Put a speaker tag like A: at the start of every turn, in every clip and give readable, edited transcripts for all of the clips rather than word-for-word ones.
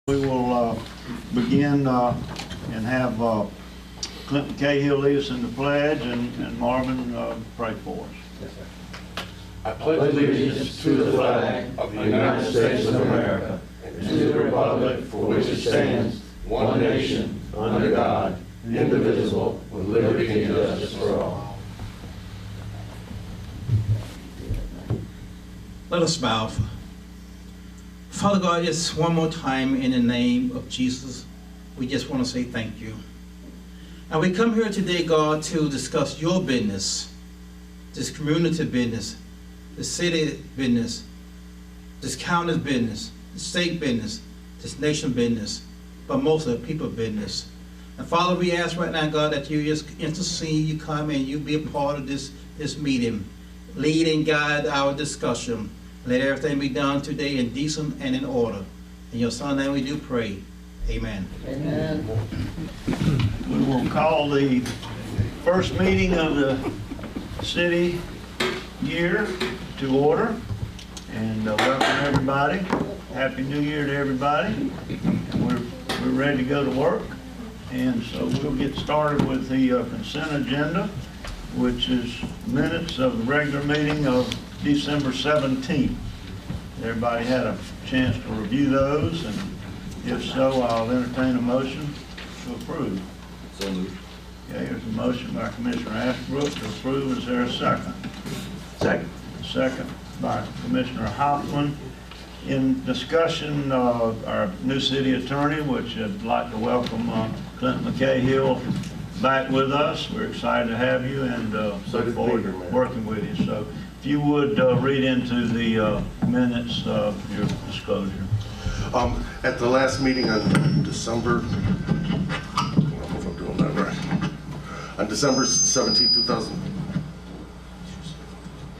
A: We will begin and have Clinton Cahill lead us in the pledge and Marvin pray for us.
B: Yes, sir. I pledge allegiance to the flag of the United States of America and to the republic for which it stands, one nation, under God, indivisible, with liberty and justice for all.
C: Let us bow. Father God, just one more time in the name of Jesus, we just want to say thank you. And we come here today, God, to discuss your business, this community business, the city business, this county's business, the state business, this nation business, but mostly people business. And Father, we ask right now, God, that you just intercede, you come and you be a part of this meeting. Lead and guide our discussion. Let everything be done today in decent and in order. In your Son's name we do pray. Amen.
A: Amen. We will call the first meeting of the city year to order. And welcome everybody. Happy New Year to everybody. And we're ready to go to work. And so we'll get started with the consent agenda, which is minutes of the regular meeting of December 17th. Everybody had a chance to review those, and if so, I'll entertain a motion to approve.
B: So moved.
A: Okay, here's a motion by Commissioner Ashbrook to approve. Is there a second?
B: Second.
A: Second by Commissioner Hoffman. In discussion, our new city attorney, which I'd like to welcome Clinton McCahill back with us. We're excited to have you and look forward to working with you. So if you would read into the minutes of your disclosure.
D: At the last meeting on December, I don't know if I'm doing that right. On December 17, 2000.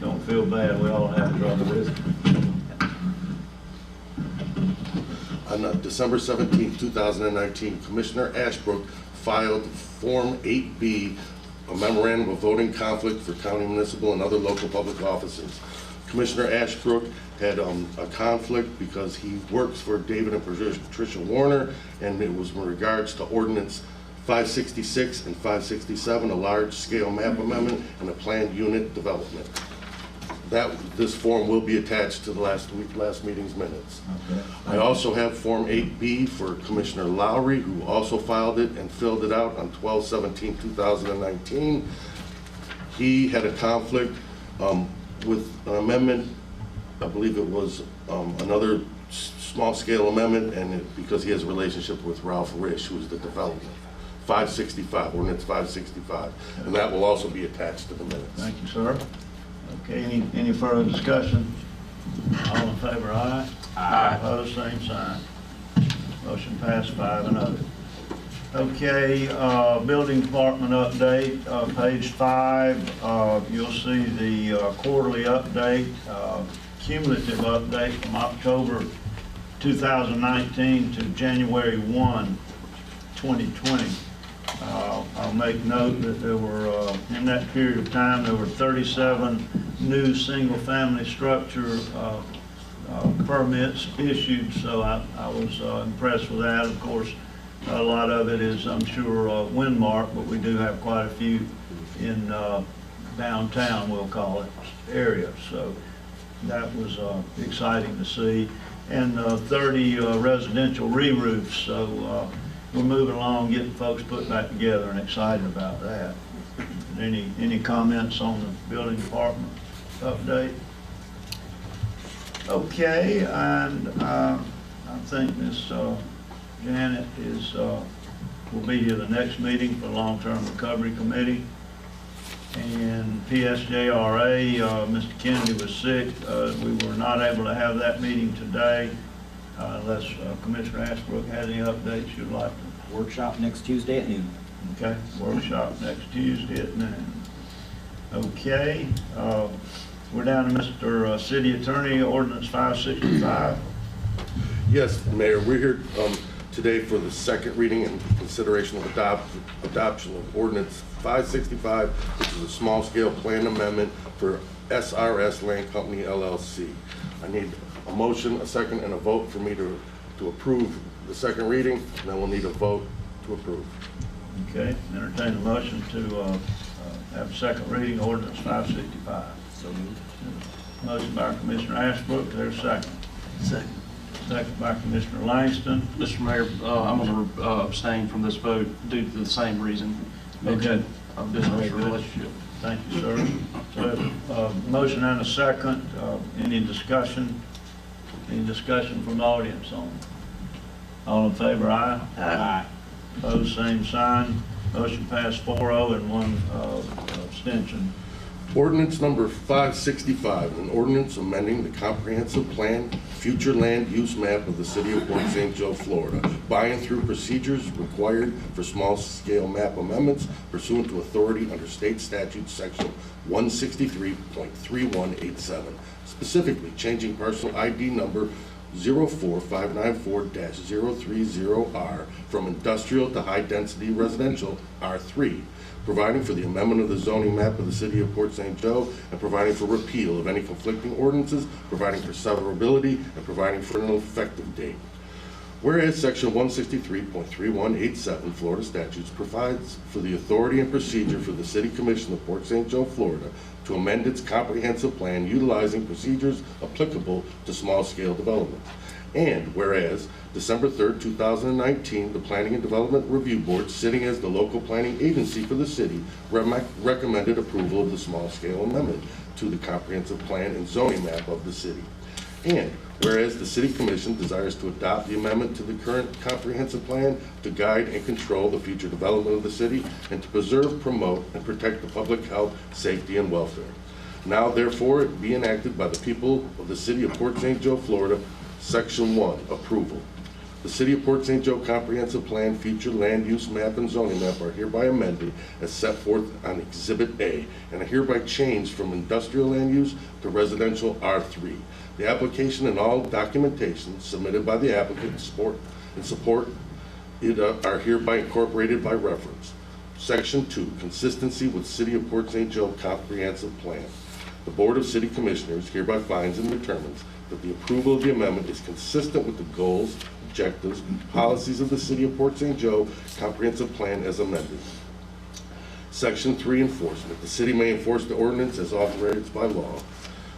A: Don't feel bad, we all have trouble with it.
D: On December 17, 2019, Commissioner Ashbrook filed Form 8B, a memorandum of voting conflict for county, municipal, and other local public offices. Commissioner Ashbrook had a conflict because he works for David and Patricia Warner, and it was in regards to Ordinance 566 and 567, a large-scale map amendment and a planned unit development. This form will be attached to the last meeting's minutes.
A: Okay.
D: I also have Form 8B for Commissioner Lowry, who also filed it and filled it out on 12/17/2019. He had a conflict with an amendment. I believe it was another small-scale amendment, and because he has a relationship with Ralph Risch, who is the developer. 565, Ordinance 565, and that will also be attached to the minutes.
A: Thank you, sir. Okay, any further discussion? All in favor, aye?
B: Aye.
A: Opposed, same sign. Motion passed 5-0. Okay, building department update, page 5. You'll see the quarterly update, cumulative update from October 2019 to January 1, 2020. I'll make note that there were, in that period of time, there were 37 new single-family structure permits issued, so I was impressed with that. Of course, a lot of it is, I'm sure, Windmark, but we do have quite a few in downtown, we'll call it, area. So that was exciting to see. And 30 residential re-roofs, so we're moving along, getting folks put back together, and excited about that. Any comments on the building department update? Okay, and I think Miss Janet will be here the next meeting for the Long-Term Recovery Committee. And PSJRA, Mr. Kennedy was sick. We were not able to have that meeting today. Unless Commissioner Ashbrook had any updates you'd like to.
E: Workshop next Tuesday at noon.
A: Okay, workshop next Tuesday at noon. Okay, we're down to Mr. City Attorney, Ordinance 565.
D: Yes, Mayor, we're here today for the second reading and consideration of adoption of Ordinance 565, which is a small-scale plan amendment for SRS Land Company, LLC. I need a motion, a second, and a vote for me to to approve the second reading, and then we'll need a vote to approve.
A: Okay, entertain a motion to have a second reading ordinance 565.
E: So moved.
A: Motion by Commissioner Ashbrook, there's a second.
E: Second.
A: Second by Commissioner Langston.
F: Mr. Mayor, I'm going to abstain from this vote due to the same reason mentioned of business relationship.
A: Thank you, sir. So, motion and a second. Any discussion? Any discussion from the audience on it? All in favor, aye?
E: Aye.
A: Opposed, same sign. Motion passed 4-0 and one abstention.
D: Ordinance number 565, an ordinance amending the comprehensive plan, future land use map of the city of Port St. Joe, Florida, by and through procedures required for small-scale map amendments pursuant to authority under state statute section 163.3187, specifically changing parcel ID number 04594-030R from industrial to high-density residential R3, providing for the amendment of the zoning map of the city of Port St. Joe, and providing for repeal of any conflicting ordinances, providing for severability, and providing for an effective date. Whereas Section 163.3187 Florida statutes provides for the authority and procedure for the City Commission of Port St. Joe, Florida, to amend its comprehensive plan utilizing procedures applicable to small-scale development. And whereas December 3rd, 2019, the Planning and Development Review Board, sitting as the local planning agency for the city, recommended approval of the small-scale amendment to the comprehensive plan and zoning map of the city. And whereas the City Commission desires to adopt the amendment to the current comprehensive plan to guide and control the future development of the city and to preserve, promote, and protect the public health, safety, and welfare. Now, therefore, it be enacted by the people of the city of Port St. Joe, Florida, Section 1, approval. The City of Port St. Joe Comprehensive Plan, Future Land Use Map, and Zoning Map are hereby amended as set forth on Exhibit A, and are hereby changed from industrial land use to residential R3. The application and all documentation submitted by the applicant in support are hereby incorporated by reference. Section 2, consistency with City of Port St. Joe Comprehensive Plan. The Board of City Commissioners hereby finds and determines that the approval of the amendment is consistent with the goals, objectives, and policies of the City of Port St. Joe Comprehensive Plan as amended. Section 3, enforcement. The city may enforce the ordinance as authorized by law.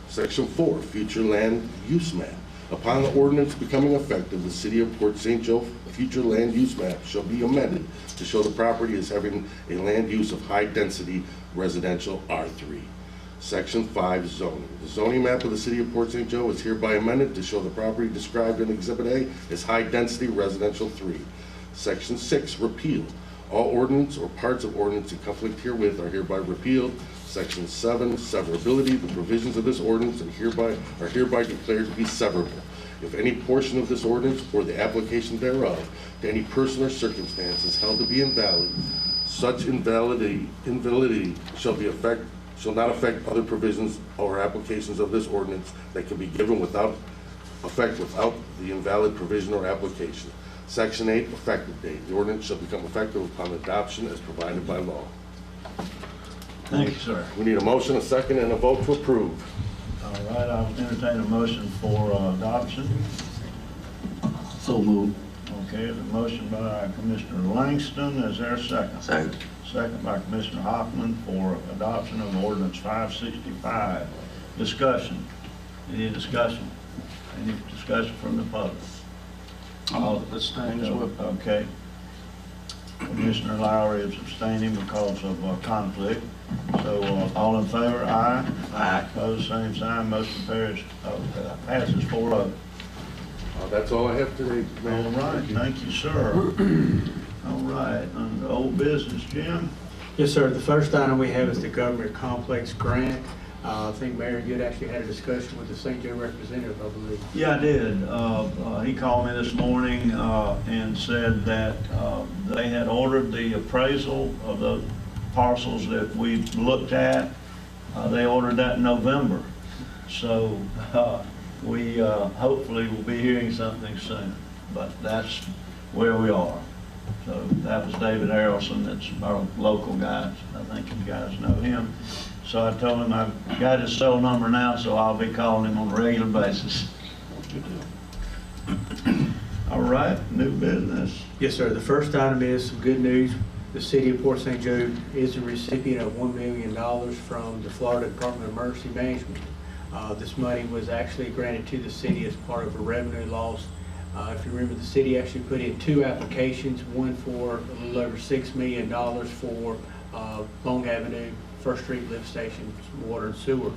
D: Section 4, future land use map. Upon the ordinance becoming effective, the City of Port St. Joe future land use map shall be amended to show the property as having a land use of high-density residential R3. Section 5, zoning. The zoning map of the City of Port St. Joe is hereby amended to show the property described in Exhibit A as high-density residential 3. Section 6, repeal. All ordinance or parts of ordinance in conflict herewith are hereby repealed. Section 7, severability. The provisions of this ordinance are hereby declared to be severable. If any portion of this ordinance or the application thereof to any person or circumstance is held to be invalid, such invalidity shall not affect other provisions or applications of this ordinance that can be given without effect without the invalid provision or application. Section 8, effective date. The ordinance shall become effective upon adoption as provided by law.
A: Thank you, sir.
D: We need a motion, a second, and a vote to approve.
A: All right, I'll entertain a motion for adoption.
E: So moved.
A: Okay, the motion by Commissioner Langston. Is there a second?
E: Second.
A: Second by Commissioner Hoffman for adoption of ordinance 565. Discussion. Any discussion? Any discussion from the public?
F: I'll abstain as well.
A: Okay. Commissioner Lowry is abstaining because of conflict. So all in favor, aye.
E: Aye.
A: Opposed, same sign. Motion passes 4-0.
D: That's all I have today,
A: All
D: Mayor.
A: right, thank you, sir. All right, under old business, Jim?
G: Yes, sir. The first item we have is the government complex grant. I think Mayor, you had actually had a discussion with the St. Joe representative, I believe.
A: Yeah, I did. He called me this morning and said that they had ordered the appraisal of the parcels that we looked at. They ordered that in November. So we hopefully will be hearing something soon, but that's where we are. So that was David Harrelson, that's our local guy. I think you guys know him. So I told him I've got his cell number now, so I'll be calling him on a regular basis. right, new business.
G: Yes, sir. The first item is some good news. The city of Port St. Joe is the recipient of $1 million from the Florida Department of Emergency Management. This money was actually granted to the city as part of a revenue loss. If you remember, the city actually put in 2 applications, one for a little over $6 million for Long Avenue, First Street Lift Station, water and sewer,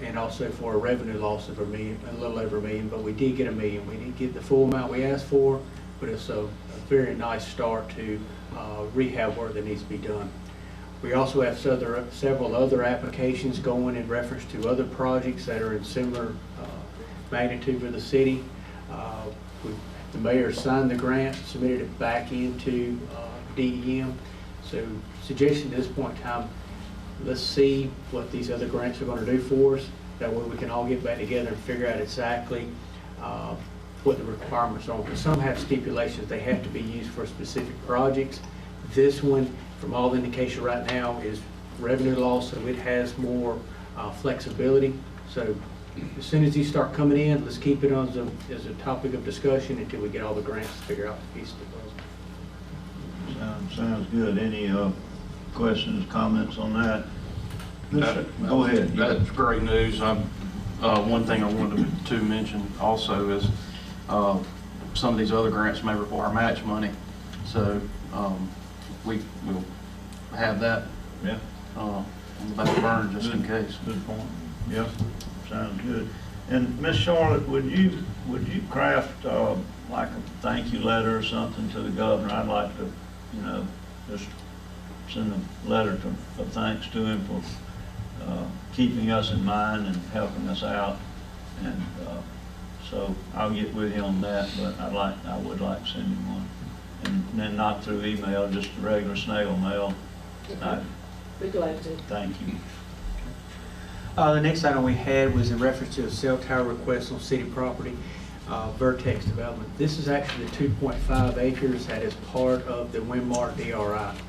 G: and also for a revenue loss of a little over $1 million, but we did get $1 million. We didn't get the full amount we asked for, but it's a very nice start to rehab work that needs to be done. We also have several other applications going in reference to other projects that are in similar magnitude for the city. The mayor signed the grant, submitted it back into DEM. So suggestion at this point in time, let's see what these other grants are going to do for us. That way we can all get back together and figure out exactly what the requirements are. Because some have stipulations they have to be used for specific projects. This one, from all the indication right now, is revenue loss, so it has more flexibility. So as soon as these start coming in, let's keep it on as a topic of discussion until we get all the grants to figure out the piece of the puzzle.
A: Sounds good. Any questions, comments on that? Go ahead.
F: That's great news. One thing I wanted to mention also is some of these other grants may require match money, so we will have that on the back burner just in case.
A: Good point. Yep, sounds good. And Miss Charlotte, would you craft like a thank you letter or something to the governor? I'd like to, just send a letter of thanks to him for keeping us in mind and helping us out. And so I'll get with you on that, but I would like to send him one. And then not through email, just the regular snail mail.
H: Be glad to.
A: Thank you.
G: The next item we had was in reference to a cell tower request on city property, Vertex Development. This is actually the 2.5 acres that is part of the Windmark DRI.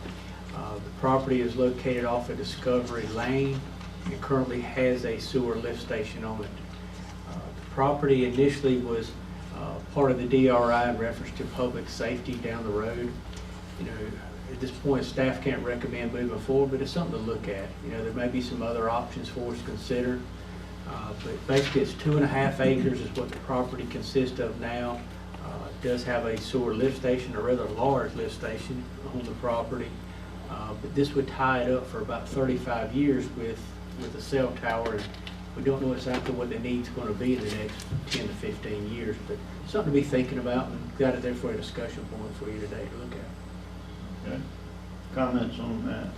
G: The property is located off of Discovery Lane and currently has a sewer lift station on it. The property initially was part of the DRI in reference to public safety down the road. At this point, staff can't recommend moving forward, but it's something to look at. There may be some other options for us to consider. But basically, it's 2.5 acres is what the property consists of now. It does have a sewer lift station, a rather large lift station on the property. But this would tie it up for about 35 years with a cell tower. And we don't know exactly what the need's going to be in the next 10 to 15 years, but something to be thinking about, and got it there for a discussion point for you today to look at.
A: Okay. Comments on that?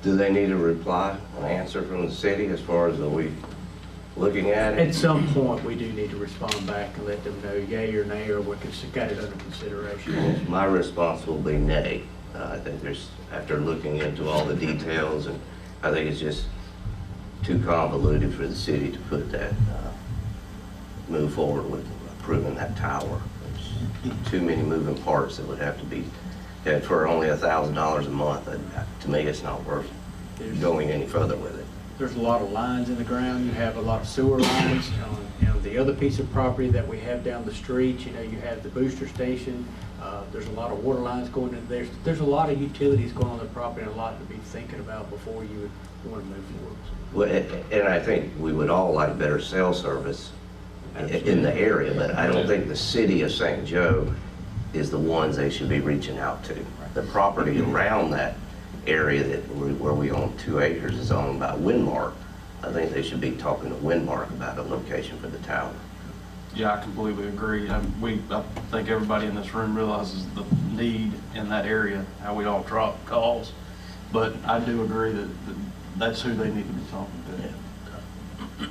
B: Do they need a reply, an answer from the city as far as are we looking at it?
G: At some point, we do need to respond back and let them know yay or nay, or we got it under consideration.
B: My response will be nay. I think after looking into all the details, and I think it's just too convoluted for the city to put that, move forward with approving that tower. There's too many moving parts that would have to be, and for only $1,000 a month, to me, it's not worth going any further with it.
G: There's a lot of lines in the ground. You have a lot of sewer lines. The other piece of property that we have down the street, you have the booster station. There's a lot of water lines going in there. There's a lot of utilities going on the property, and a lot to be thinking about before you would want to move forward.
B: Well, and I think we would all like better cell service in the area, but I don't think the city of St. Joe is the ones they should be reaching out to. The property around that area where we own 2 acres is owned by Windmark. I think they should be talking to Windmark about a location for the tower.
F: Yeah, I completely agree. I think everybody in this room realizes the need in that area, how we all drop calls. But I do agree that that's who they need to be talking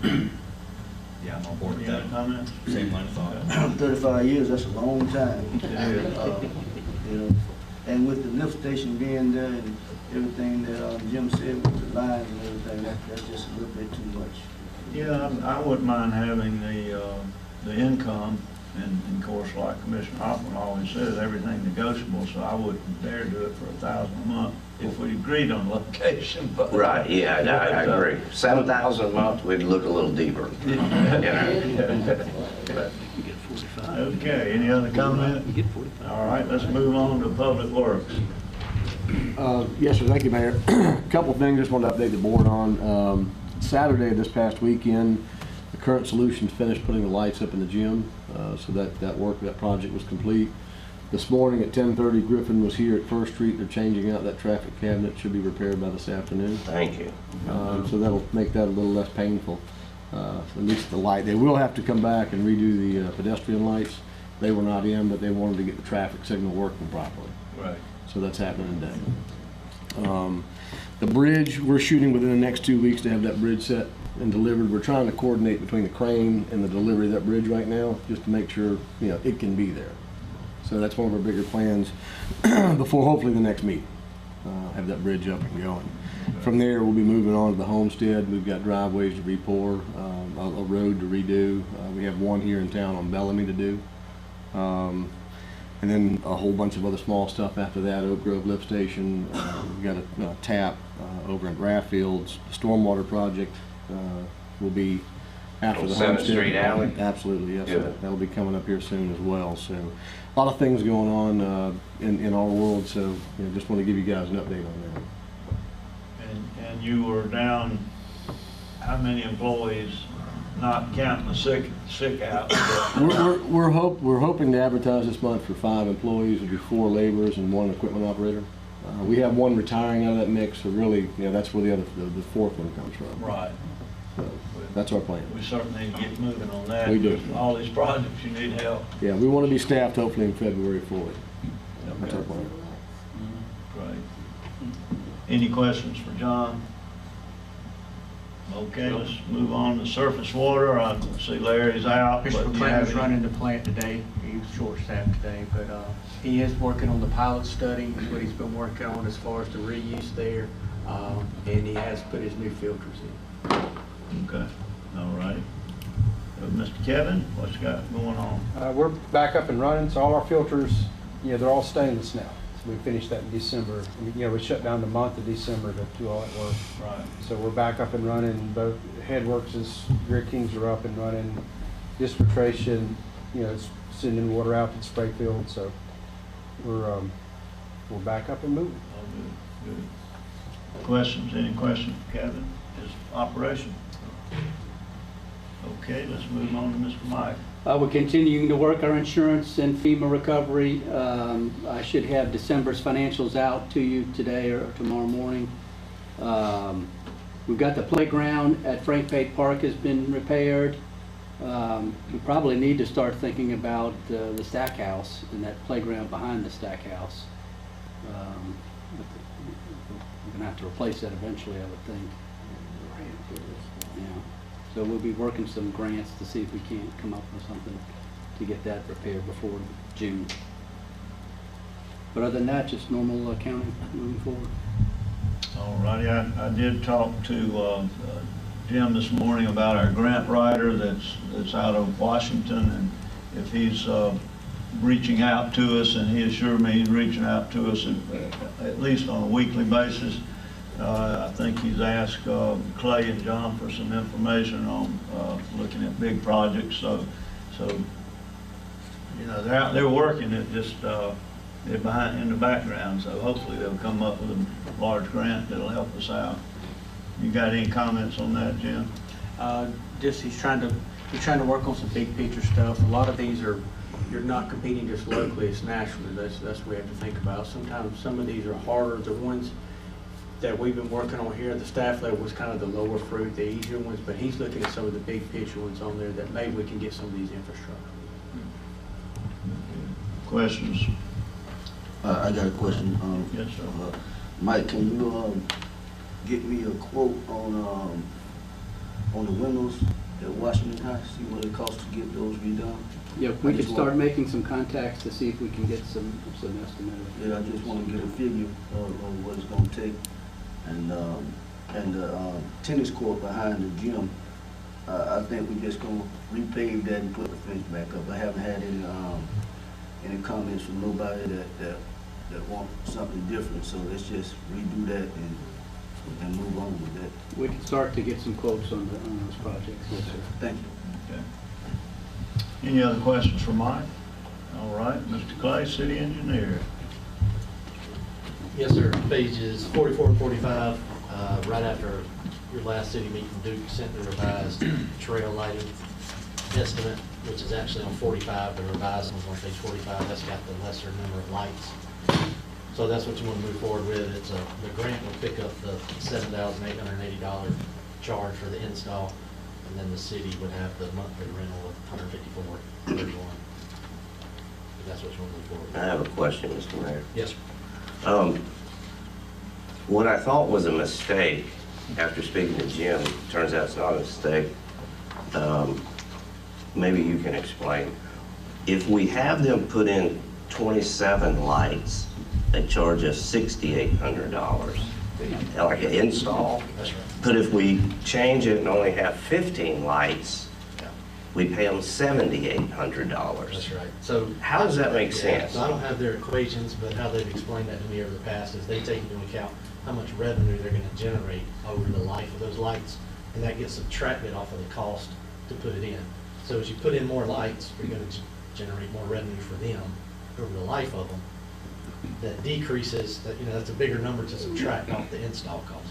F: to.
E: Yeah, I'm on board with
A: Any
E: that.
A: other comments?
E: Same line of thought.
I: 35 years, that's a long time.
A: is.
I: And with the lift station being there and everything that Jim said with the lines and everything, that's just a little bit too much.
A: Yeah, I wouldn't mind having the income, and of course, like Commissioner Hoffman always says, everything negotiable, so I wouldn't dare do it for $1,000 a month if we agreed on location. But,
B: Right, yeah, I agree. 7,000 a month, we'd look a little deeper.
A: Okay, any other comment? All right, let's move on to Public Works.
J: Yes, sir. Thank you, Mayor. A couple of things I just wanted to update the board on. Saturday, this past weekend, the Current Solutions finished putting the lights up in the gym. So that project was complete. This morning at 10:30, Griffin was here at First Street. They're changing out that traffic cabinet. Should be repaired by this afternoon.
A: Thank you.
J: So that'll make that a little less painful. At least the light. They will have to come back and redo the pedestrian lights. They were not in, but they wanted to get the traffic signal working properly.
A: Right.
J: So that's happening today. The bridge, we're shooting within the next 2 weeks to have that bridge set and delivered. We're trying to coordinate between the crane and the delivery of that bridge right now, just to make sure, it can be there. So that's one of our bigger plans before hopefully the next meeting. Have that bridge up and going. From there, we'll be moving on to the homestead. We've got driveways to re-pour, a road to redo. We have one here in town on Bellamy to do. And then a whole bunch of other small stuff after that. Oak Grove Lift Station, we've got a tap over in Raffield's. The stormwater project will be after the
B: 7th
J: homestead.
B: Street alley?
J: Absolutely, yes.
B: Good.
J: That'll be coming up here soon as well. So a lot of things going on in our world. So just want to give you guys an update on that.
A: And you were down, how many employees, not counting the sick out?
J: We're hoping to advertise this month for 5 employees. It'll be 4 laborers and 1 equipment operator. We have 1 retiring out of that mix, so really, that's where the 4th one comes from.
A: Right.
J: So that's our plan.
A: We certainly need to get moving on that.
J: We do.
A: All these projects, you need help.
J: Yeah, we want to be staffed hopefully in February fully. That's our plan.
A: Great. Any questions for John? Okay, let's move on to surface water. I see Larry's out.
G: Mr.
A: but you
G: McLean
A: have
G: was
A: any-
G: running the plant today. He was short-staffed today, but he is working on the pilot study, is what he's been working on as far as the reuse there. And he has put his new filters in.
A: Okay, all right. Mr. Kevin, what you got going on?
K: We're back up and running, so all our filters, they're all stainless now. So we finished that in December. We shut down the month of December to do all that work.
A: Right.
K: So we're back up and running. Both Headworks' Grid Kings are up and running. Disfiltration, it's sending water out to the spray field. So we're back up and moving.
A: Oh, good. Questions? Any questions for Kevin? His operation? Okay, let's move on to Mr. Mike.
L: We're continuing to work our insurance and FEMA recovery. I should have December's financials out to you today or tomorrow morning. We've got the playground at Frank Pate Park has been repaired. We probably need to start thinking about the stack house and that playground behind the stack house. We're gonna have to replace that eventually, I would think. Yeah. So we'll be working some grants to see if we can't come up with something to get that repaired before June. But other than that, just normal accounting moving forward.
A: All righty, I did talk to Jim this morning about our grant writer that's out of Washington, and if he's reaching out to us, and he assured me he's reaching out to us at least on a weekly basis. I think he's asked Clay and John for some information on looking at big projects. So they're out there working it, just they're behind in the background. So hopefully they'll come up with a large grant that'll help us out. You got any comments on that, Jim?
G: Just he's trying to work on some big picture stuff. A lot of these you're not competing just locally, it's nationally. That's what we have to think about. Sometimes some of these are harder. The ones that we've been working on here, the staff level was kind of the lower fruit, the easier ones, but he's looking at some of the big picture ones on there that maybe we can get some of these infrastructure.
A: Questions?
I: I got a question.
A: Yes, sir.
I: Mike, can you get me a quote on the windows at Washington High? See what it costs to get those redone?
L: Yeah, we could start making some contacts to see if we can get some estimate.
I: Yeah, I just want to get a figure of what it's going to take. And the tennis court behind the gym, I think we're just going to repave that and put the fence back up. I haven't had any comments from nobody that want something different, so let's just redo that and move on with that.
L: We can start to get some quotes on those projects. Yes, sir.
I: Thank you.
A: Okay. Any other questions for Mike? All right, Mr. Clay, city engineer.
M: Yes, sir. Pages 44 and 45, right after your last city meeting, Duke sent the revised trail lighting estimate, which is actually on 45. The revised one's on page 45. That's got the lesser number of lights. So that's what you want to move forward with. It's the grant will pick up the $7,880 charge for the install, and then the city would have the monthly rental of $154.31. That's what you want to move forward with.
N: I have a question, Mr. Mayor.
M: Yes, sir.
N: What I thought was a mistake, after speaking to Jim, turns out it's not a mistake. Maybe you can explain. If we have them put in 27 lights, they charge us $6,800, like an install.
M: That's right.
N: But if we change it and only have 15 lights, we pay them $7,800.
M: That's right. So
N: how does that make sense?
M: So I don't have their equations, but how they've explained that to me over the past is they take into account how much revenue they're going to generate over the life of those lights, and that gets subtracted off of the cost to put it in. So as you put in more lights, you're going to generate more revenue for them over the life of them. That decreases, that that's a bigger number to subtract off the install cost.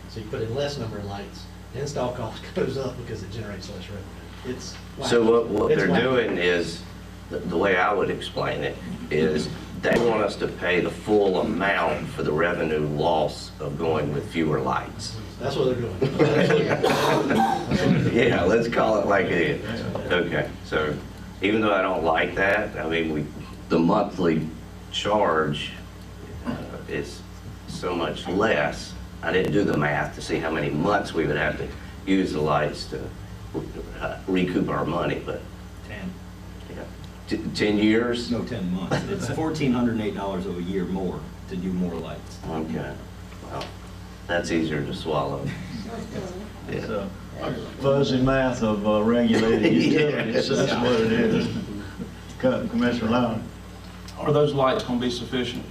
M: So you put in less number of lights, the install cost goes up because it generates less revenue. It's
N: So what they're doing is, the way I would explain it, is they want us to pay the full amount for the revenue loss of going with fewer lights.
M: That's what they're doing.
N: Yeah, let's call it like it is. Okay, so even though I don't like that, I mean, the monthly charge is so much less. I didn't do the math to see how many months we would have to use the lights to recoup our money, but 10 years?
E: No, 10 months. It's $1,408 a year more to do more lights.
N: Okay, well, that's easier to swallow.
A: It's a fuzzy math of regulated utilities, that's what it is. Commissioner Lowney.
F: Are those lights going to be sufficient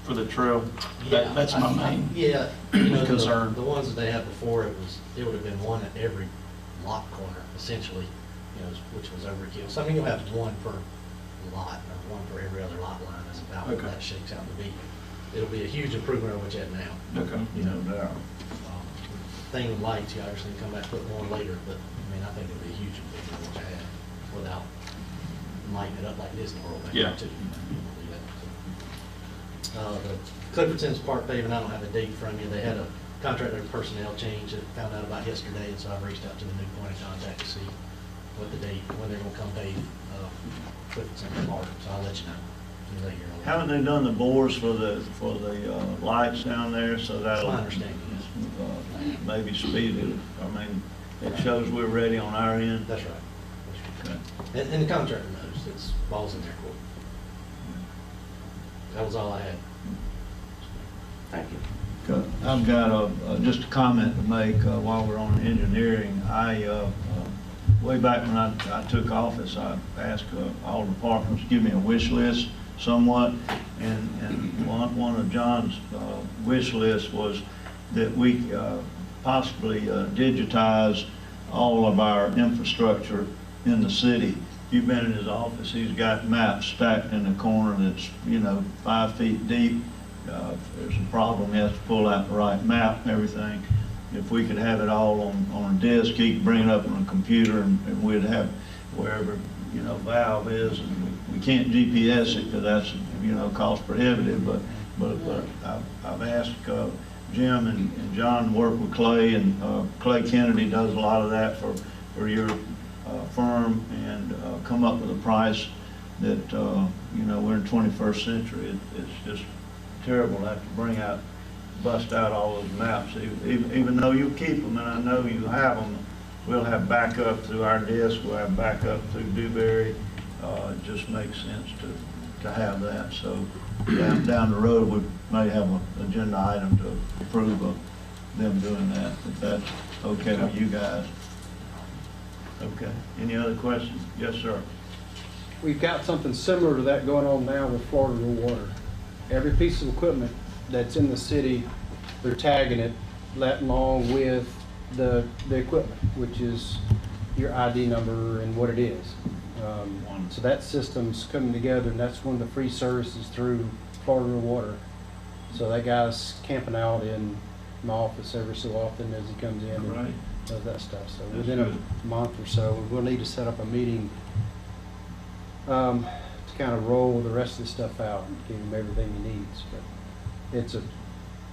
F: for the trail?
M: Yeah,
F: That's my main concern.
M: The ones that they had before, it would have been one at every lot corner, essentially, which was overkill. So I mean, you'll have one per lot, or one for every other lot line. That's about what that shakes out to be. It'll be a huge improvement over what you have now.
F: Okay.
M: Thing with lights, you obviously come back and put more later, but I mean, I think it'll be a huge improvement over what you have without lighting it up like Disney World back there too. The Cliffordson's Park paving, I don't have a date from you. They had a contractor personnel change that found out about yesterday, and so I've reached out to the new point of contact to see what the date, when they're gonna come pave Cliffordson's Park, so I'll let you know. As soon as I hear on that.
A: Haven't they done the bores for the lights down there, so
M: That's
A: that'll
M: my understanding, yes.
A: maybe speed it? I mean, it shows we're ready on our end.
M: That's right.
A: Okay.
M: And the contractor knows, it's balls in their court. That was all I had.
N: Thank you.
A: I've got just a comment to make while we're on engineering. Way back when I took office, I asked all departments to give me a wish list somewhat, and one of John's wish lists was that we possibly digitize all of our infrastructure in the city. You've been in his office, he's got maps stacked in the corner that's 5 feet deep. If there's a problem, he has to pull out the right map and everything. If we could have it all on a disk, he could bring it up on a computer, and we'd have wherever valve is. And we can't GPS it because that's cost prohibitive. But I've asked Jim and John to work with Clay, and Clay Kennedy does a lot of that for your firm, and come up with a price that we're in 21st century. It's just terrible to have to bust out all those maps, even though you keep them, and I know you have them. We'll have backup through our disk, we'll have backup through Dewberry. It just makes sense to have that. So down the road, we may have an agenda item to approve of them doing that, if that's okay with you guys. Okay, any other questions? Yes, sir.
K: We've got something similar to that going on now with Florida Rural Water. Every piece of equipment that's in the city, they're tagging it along with the equipment, which is your ID number and what it is. So that system's coming together, and that's one of the free services through Florida Water. So that guy's camping out in my office every so often as he comes in and
A: Right.
K: does that stuff. So
A: That's
K: within a
A: good.
K: month or so, we'll need to set up a meeting to kind of roll the rest of the stuff out and give him everything he needs. But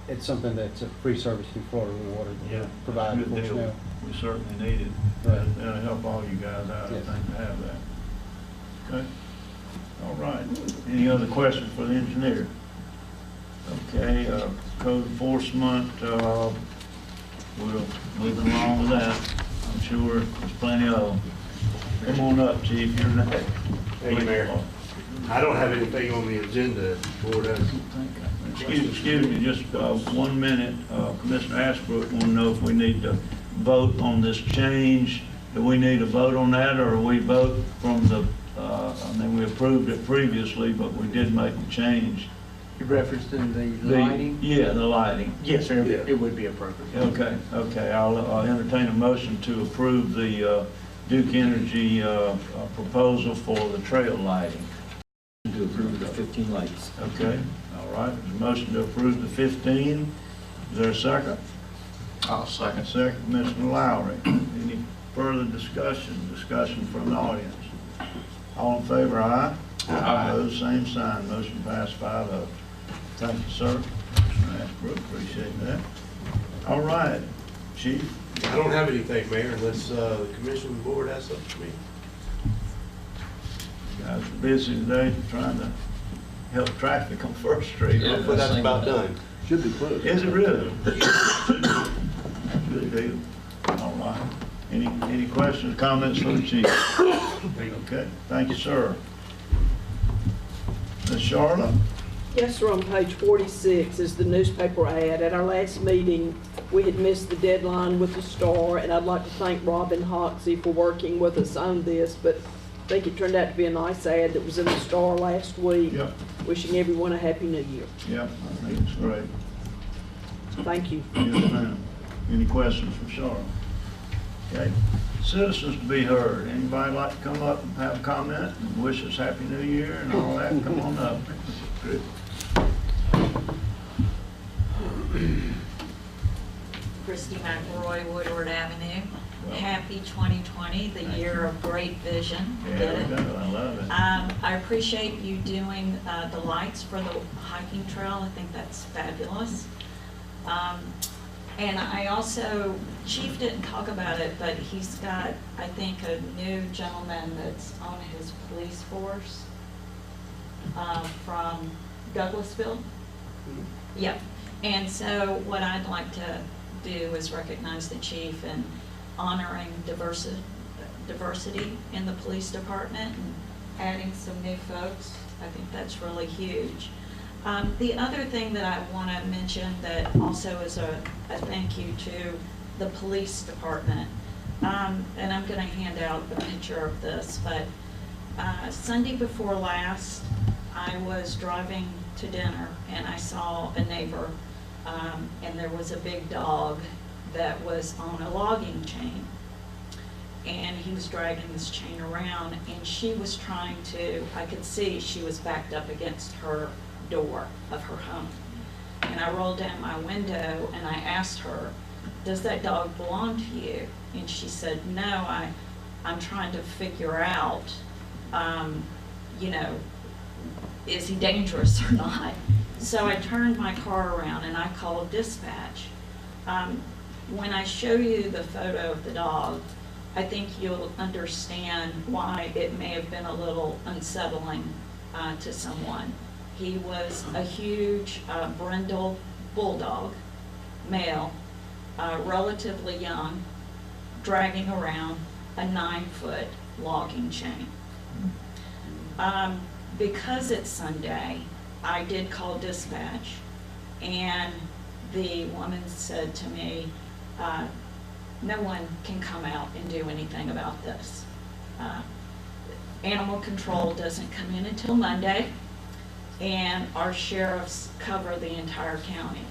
K: it's something that's a free service through Florida Water that
A: Yeah,
K: we're providing
A: good
K: for us
A: deal.
K: now.
A: We certainly need it.
K: Right.
A: That'll help all you guys out, I
K: Yes.
A: think, to have that. Okay? All right. Any other questions for the engineer? Okay, code enforcement, we'll move along with that. I'm sure there's plenty of them. Come on up, chief, you're next.
B: Thank you, Mayor. I don't have anything on the agenda. Board has.
A: Excuse me, just 1 minute. Commissioner Ashbrook want to know if we need to vote on this change. Do we need to vote on that, or we vote from the, I mean, we approved it previously, but we did make a change.
G: You referenced in the lighting?
A: Yeah, the lighting.
G: Yes, sir,
B: Yeah.
G: it would be appropriate.
A: Okay. I'll entertain a motion to approve the Duke Energy proposal for the trail lighting.
E: To approve the 15 lights.
A: Okay, all right. There's a motion to approve the 15. Is there a second?
F: I'll second.
A: Second, Commissioner Lowry. Any further discussion from the audience? All in favor, aye?
F: Aye.
A: Opposed, same sign. Motion passed 5-0. Thank you, sir. Commissioner Ashbrook, appreciate that. All right, Chief.
B: I don't have anything, Mayor, unless the commission and board has something for me.
A: You guys are busy today trying to help traffic on First Street.
B: But that's about done.
J: Should be closed.
A: Is it really? Good deal. All right. Any questions, comments for the chief? Okay, thank you, sir. Ms. Charlotte?
H: Yes, sir, on page 46 is the newspaper ad. At our last meeting, we had missed the deadline with the Star, and I'd like to thank Robin Hoxie for working with us on this, but I think it turned out to be a nice ad that was in the Star last week.
A: Yep.
H: Wishing everyone a happy new year.
A: Yep, I think it's great.
H: Thank you.
A: Yes, ma'am. Any questions for Charlotte? Okay. Citizens to be heard. Anybody like to come up and have a comment and wish us Happy New Year and all that? Come on up. Good.
O: Christy McElroy, Woodward Avenue.
A: Well.
O: Happy 2020, the
A: Thank
O: year of great vision.
A: There we go. I love it.
O: I appreciate you doing the lights for the hiking trail. I think that's fabulous. And I also, Chief didn't talk about it, but he's got, I think, a new gentleman that's on his police force from Douglasville. Yep. And so what I'd like to do is recognize the chief and honoring diversity in the police department and adding some new folks. I think that's really huge. The other thing that I want to mention that also is a thank you to the police department, and I'm going to hand out a picture of this, but Sunday before last, I was driving to dinner and I saw a neighbor, and there was a big dog that was on a logging chain, and he was dragging this chain around, and she was trying to, I could see she was backed up against her door of her home. And I rolled down my window and I asked her, does that dog belong to you? And she said, no, I'm trying to figure out, you know, is he dangerous or not? So I turned my car around and I called dispatch. When I show you the photo of the dog, I think you'll understand why it may have been a little unsettling to someone. He was a huge brindle bulldog, male, relatively young, dragging around a 9-foot logging chain. Because it's Sunday, I did call dispatch, and the woman said to me, no one can come out and do anything about this. Animal control doesn't come in until Monday, and our sheriffs cover the entire county.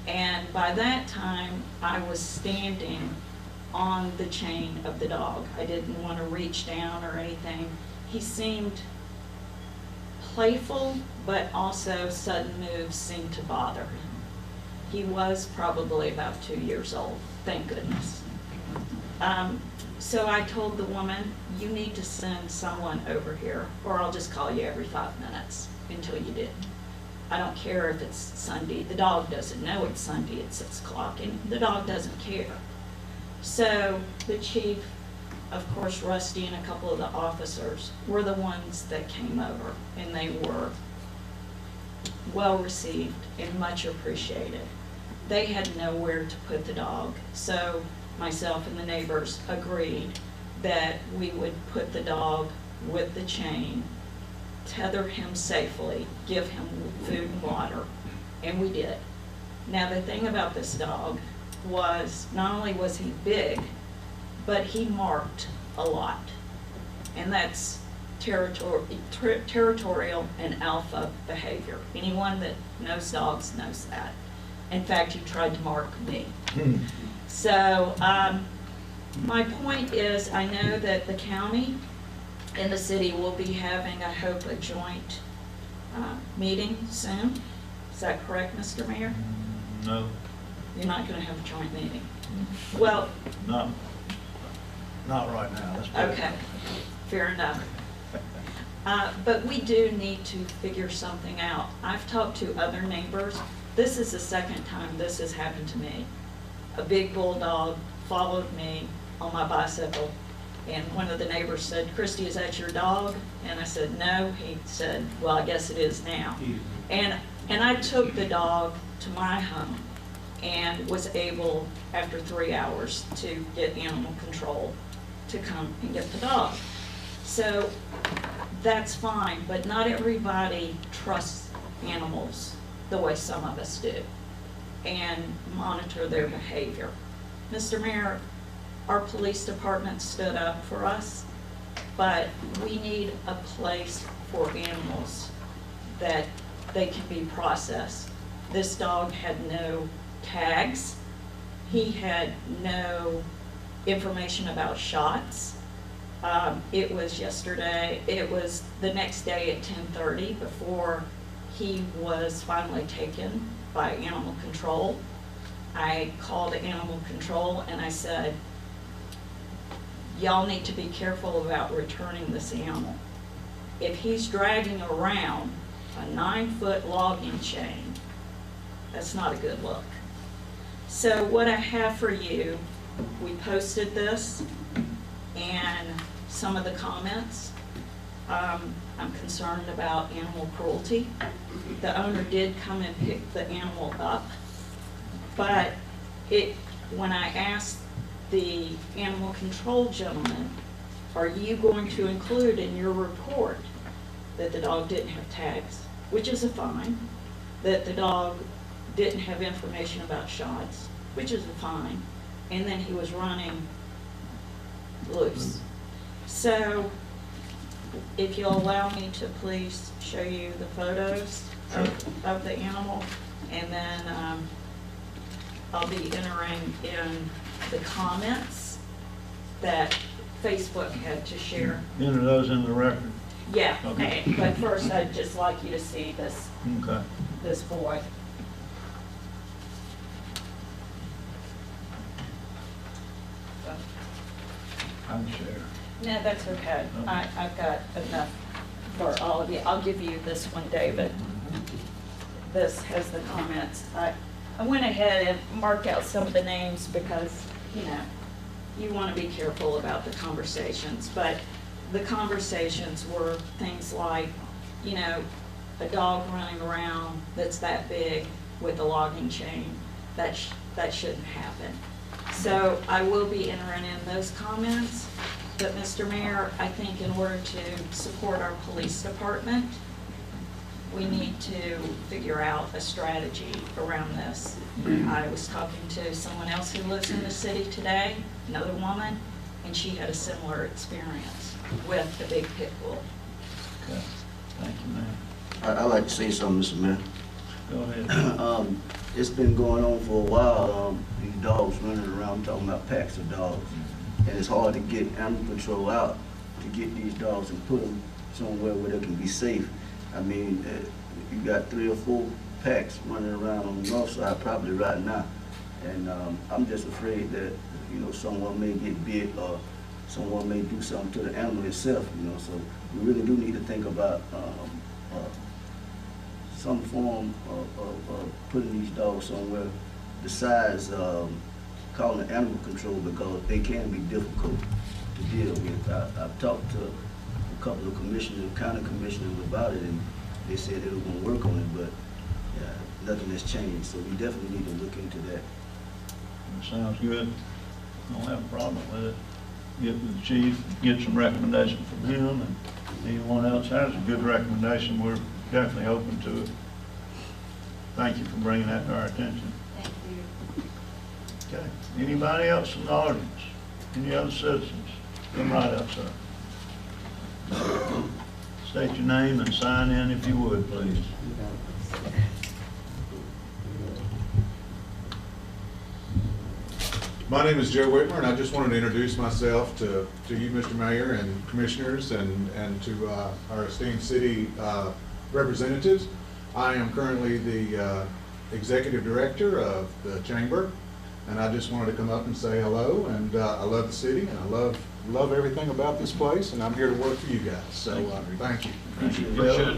O: And by that time, I was standing on the chain of the dog. I didn't want to reach down or anything. He seemed playful, but also sudden moves seemed to bother him. He was probably about 2 years old, thank goodness. So I told the woman, you need to send someone over here, or I'll just call you every 5 minutes until you did. I don't care if it's Sunday. The dog doesn't know it's Sunday at 6 o'clock, and the dog doesn't care. So the chief, of course, Rusty and a couple of the officers were the ones that came over, and they were well received and much appreciated. They had nowhere to put the dog, so myself and the neighbors agreed that we would put the dog with the chain, tether him safely, give him food and water, and we did. Now the thing about this dog was, not only was he big, but he marked a lot. And that's territorial and alpha behavior. Anyone that knows dogs knows that. In fact, he tried to mark me. So my point is, I know that the county and the city will be having, I hope, a joint meeting soon. Is that correct, Mr. Mayor?
A: No.
O: You're not going to have a joint meeting? Well,
A: Not right now. Let's put it-
O: okay, fair enough. But we do need to figure something out. I've talked to other neighbors. This is the second time this has happened to me. A big bulldog followed me on my bicycle, and one of the neighbors said, Christy, is that your dog? And I said, no. He said, well, I guess it is now. And I took the dog to my home and was able, after 3 hours, to get animal control to come and get the dog. So that's fine, but not everybody trusts animals the way some of us do and monitor their behavior. Mr. Mayor, our police department stood up for us, but we need a place for animals that they can be processed. This dog had no tags. He had no information about shots. It was yesterday, it was the next day at 10:30 before he was finally taken by animal control. I called animal control and I said, y'all need to be careful about returning this animal. If he's dragging around a 9-foot logging chain, that's not a good look. So what I have for you, we posted this and some of the comments. I'm concerned about animal cruelty. The owner did come and pick the animal up, but when I asked the animal control gentleman, are you going to include in your report that the dog didn't have tags, which is a fine, that the dog didn't have information about shots, which is a fine, and then he was running loose. So if you'll allow me to please show you the photos of the animal, and then I'll be entering in the comments that Facebook had to share.
A: Enter those in the record.
O: Yeah,
A: Okay.
O: but first I'd just like you to see this,
A: Okay.
O: this boy.
A: I'm sure.
O: No, that's okay. I've got enough for all of you. I'll give you this one, David. This has the comments. I went ahead and marked out some of the names because, you know, you want to be careful about the conversations. But the conversations were things like, you know, a dog running around that's that big with a logging chain. That shouldn't happen. So I will be entering in those comments. But Mr. Mayor, I think in order to support our police department, we need to figure out a strategy around this. I was talking to someone else who lives in the city today, another woman, and she had a similar experience with the big pit bull.
A: Okay. Thank you, ma'am.
I: I'd like to say something, Mr. Mayor.
A: Go ahead.
I: It's been going on for a while, these dogs running around, I'm talking about packs of dogs. And it's hard to get animal control out, to get these dogs and put them somewhere where they can be safe. I mean, you got 3 or 4 packs running around on the north side probably right now. And I'm just afraid that, you know, someone may get bit or someone may do something to the animal itself, you know. So we really do need to think about some form of putting these dogs somewhere besides calling it animal control, because they can be difficult to deal with. I've talked to a couple of commissioners, county commissioners about it, and they said they were going to work on it, but nothing has changed. So we definitely need to look into that.
A: Sounds good. I don't have a problem with it. Get with the chief, get some recommendations from him, and anyone else has a good recommendation, we're definitely open to it. Thank you for bringing that to our attention.
O: Thank you.
A: Okay. Anybody else in the audience? Any other citizens? Come right up, sir. State your name and sign in if you would, please.
P: My name is Joe Whitmer, and I just wanted to introduce myself to you, Mr. Mayor, and commissioners, and to our esteemed city representatives. I am currently the executive director of the chamber, and I just wanted to come up and say hello. And I love the city, and I love everything about this place, and I'm here to work for you guys. So thank you.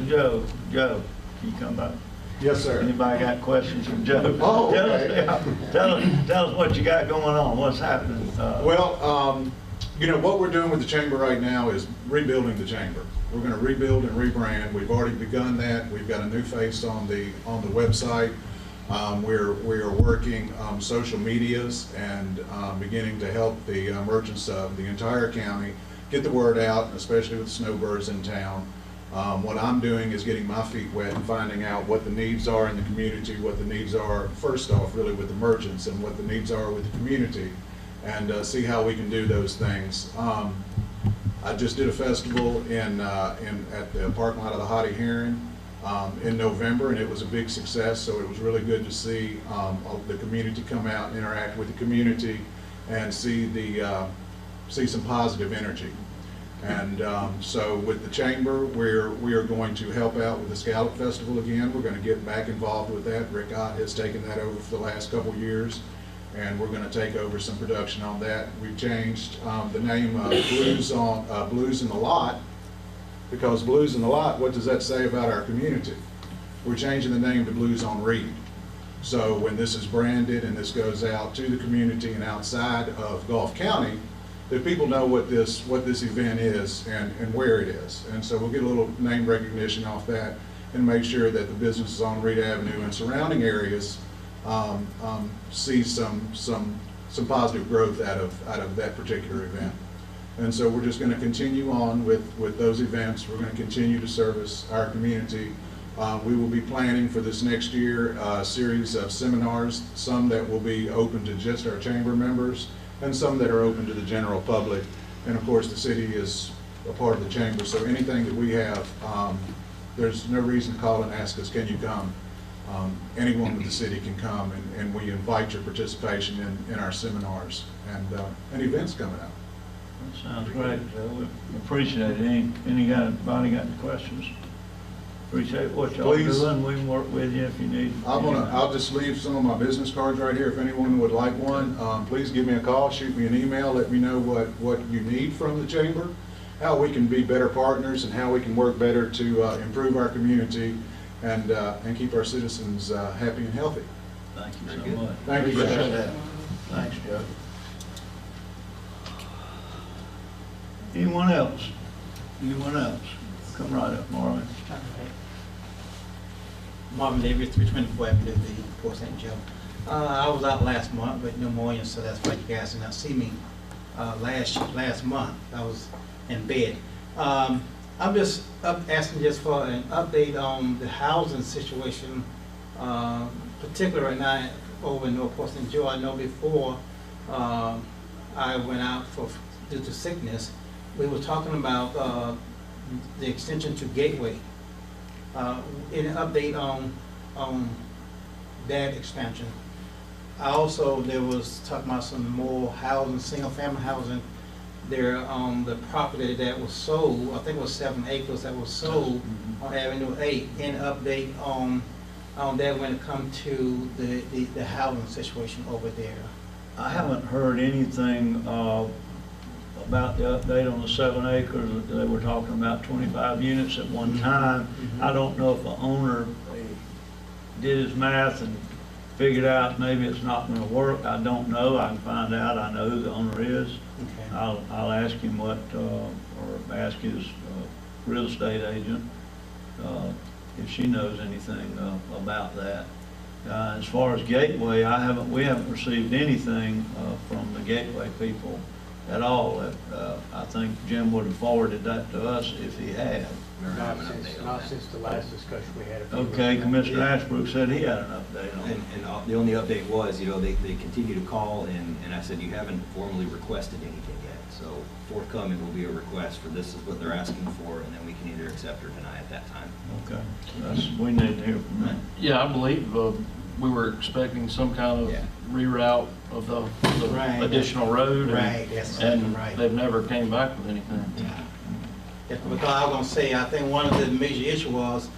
A: Joe, can you come back?
P: Yes, sir.
A: Anybody got questions from Joe?
P: Oh, okay.
A: Tell us what you got going on, what's happening.
P: Well, you know, what we're doing with the chamber right now is rebuilding the chamber. We're going to rebuild and rebrand. We've already begun that. We've got a new face on the website. We are working social medias and beginning to help the merchants of the entire county get the word out, especially with snowbirds in town. What I'm doing is getting my feet wet and finding out what the needs are in the community, what the needs are, first off, really with the merchants, and what the needs are with the community, and see how we can do those things. I just did a festival at the parking lot of the Hottie Heron in November, and it was a big success, so it was really good to see the community come out and interact with the community and see some positive energy. And so with the chamber, we are going to help out with the Scallop Festival again. We're going to get back involved with that. Rick Ott has taken that over for the last couple of years, and we're going to take over some production on that. We've changed the name of Blues in the Lot, because Blues in the Lot, what does that say about our community? We're changing the name to Blues on Reed. So when this is branded and this goes out to the community and outside of Gulf County, that people know what this event is and where it is. And so we'll get a little name recognition off that and make sure that the businesses on Reed Avenue and surrounding areas see some positive growth out of that particular event. And so we're just going to continue on with those events. We're going to continue to service our community. We will be planning for this next year a series of seminars, some that will be open to just our chamber members, and some that are open to the general public. And of course, the city is a part of the chamber, so anything that we have, there's no reason to call and ask us, can you come? Anyone with the city can come, and we invite your participation in our seminars and events coming up.
A: That sounds great, Joe. We appreciate it. Anybody got any questions? Appreciate what y'all doing. We can work with you if you need.
P: I'll just leave some of my business cards right here. If anyone would like one, please give me a call, shoot me an email, let me know what you need from the chamber, how we can be better partners, and how we can work better to improve our community and keep our citizens happy and healthy.
A: Thank you so much.
P: Thank you,
A: Appreciate
P: Joe.
A: that. Thanks, Joe. Anyone else? Anyone else? Come right up, Marvin.
C: Marvin Davis, 324 Avenue, Port St. Joe. I was out last month with pneumonia, so that's why you guys did not see me last month. I was in bed. I'm just asking just for an update on the housing situation, particularly right now over in North Port St. Joe. I know before I went out due to sickness, we were talking about the extension to Gateway. Any update on that expansion. Also, there was talking about some more housing, single-family housing there on the property that was sold. I think it was 7 acres that was sold on Avenue 8. Any update on that when it comes to the housing situation over there?
A: I haven't heard anything about the update on the 7 acres. They were talking about 25 units at one time. I don't know if the owner did his math and figured out maybe it's not going to work. I don't know. I can find out. I know who the owner is.
C: Okay.
A: I'll ask him what, or ask his real estate agent if she knows anything about that. As far as Gateway, we haven't received anything from the Gateway people at all. I think Jim would have forwarded that to us if he had.
G: Not since the last discussion we had.
A: Okay, Commissioner Ashbrook said he had an update on it.
E: And the only update was, you know, they continue to call, and I said, you haven't formally requested anything yet. So forthcoming will be a request for this is what they're asking for, and then we can either accept or deny at that time.
A: Okay, we need to hear from them.
F: Yeah, I believe we were expecting some kind of reroute of the
C: Right.
F: additional road.
C: Right, that's
F: And
C: right.
F: they've never came back with anything.
C: Yeah, because I was gonna say, I think one of the major issues was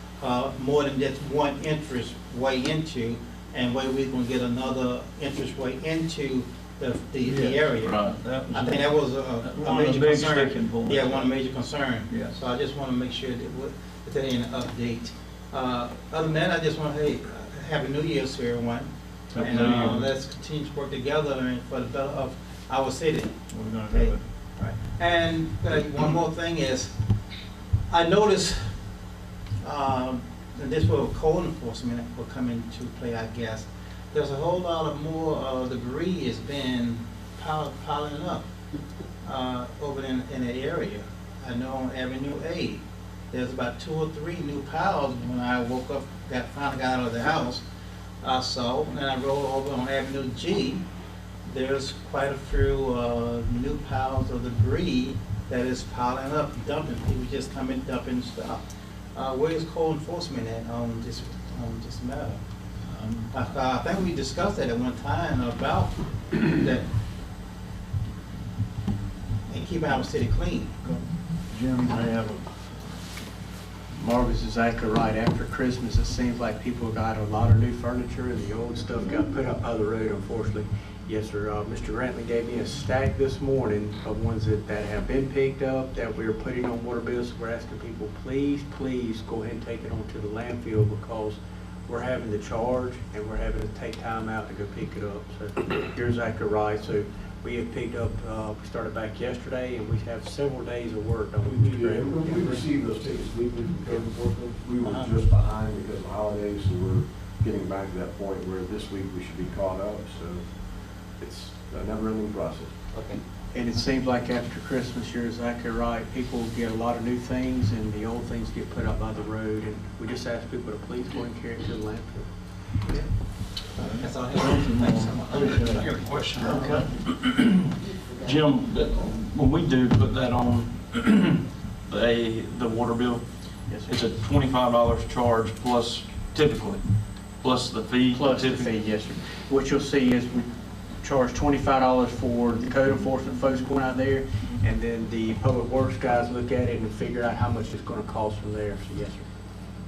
C: more than just one entrance way into, and where we're gonna get another entrance way into the area.
F: Right.
C: I think that was a
A: One of the
C: major
A: big
C: concern.
A: sticking points.
C: Yeah, one of the major concern.
A: Yeah.
C: So I just wanna make sure that there ain't an update. Other than that, I just wanna, hey, Happy New Year to everyone.
A: Happy
C: And
A: New Year.
C: let's continue to work together and for the better of our city.
A: We're gonna do it.
C: Right. And one more thing is, I noticed, and this will code enforcement will come into play, I guess. There's a whole lot of more debris has been piling up over in the area. I know on Avenue A, there's about 2 or 3 new piles when I woke up, finally got out of the house. I saw, and I rode over on Avenue G. There's quite a few new piles of debris that is piling up, dumping. People just coming, dumping stuff. Where is code enforcement at on this matter? I think we discussed that at one time about that and keep our city clean.
A: Jim, I have a
G: Marvin's is exactly right. After Christmas, it seems like people got a lot of new furniture and the old stuff got put up by the road, unfortunately. Yes, sir. Mr. Rantley gave me a stack this morning of ones that have been picked up that we're putting on water bills. We're asking people, please go ahead and take it on to the landfill because we're having to charge and we're having to take time out to go pick it up. So you're exactly right. So we have picked up, we started back yesterday and we have several days of work on it.
J: We received those tickets weekly from code enforcement. We were just behind because of the holidays, so we're getting back to that point where this week we should be caught up, so it's a never-ending process.
G: Okay. And it seems like after Christmas, you're exactly right. People get a lot of new things and the old things get put up by the road, and we just ask people to please go and carry it to the landfill.
C: That's all I have. Thanks so much.
F: I got a question. Okay. Jim, when we do put that on the water bill,
G: Yes, sir.
F: it's a $25 charge plus, typically, plus the fee.
G: Plus the fee, yes, sir. What you'll see is we charge $25 for the code enforcement folks going out there, and then the public works guys look at it and figure out how much it's gonna cost from there, so yes, sir.